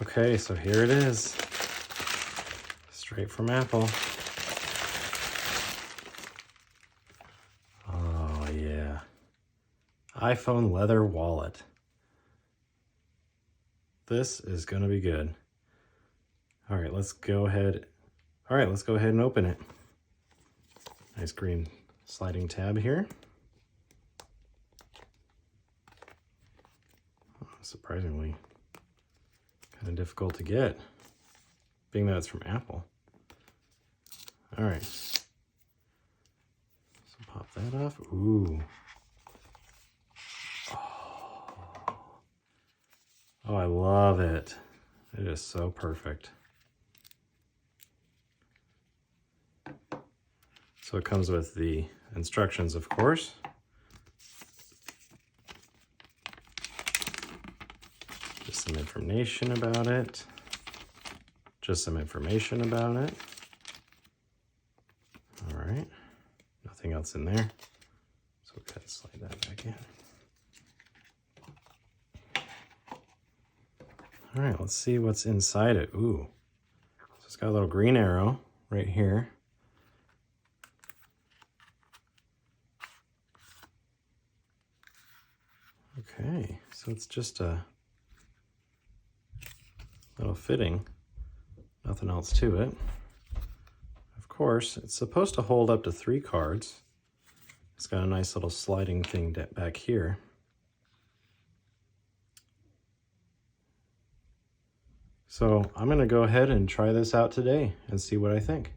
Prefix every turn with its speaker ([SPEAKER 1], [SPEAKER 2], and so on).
[SPEAKER 1] Okay, so here it is. Straight from Apple. Oh yeah. iPhone leather wallet. This is gonna be good. All right, let's go ahead. All right, let's go ahead and open it. Nice green sliding tab here. Oh, surprisingly kind of difficult to get, being that it's from Apple. All right, so pop that off. Ooh. Oh, I love it. It is so perfect. So it comes with the instructions, of course. Just some information about it. Just some information about it. All right. Nothing else in there. So we'll kind of slide that back in. All right, let's see what's inside it. Ooh. So it's got a little green arrow right here. Okay, so it's just a little fitting, nothing else to it. Of course, it's supposed to hold up to 3 cards. It's got a nice little sliding thing back here. So I'm gonna go ahead and try this out today and see what I think.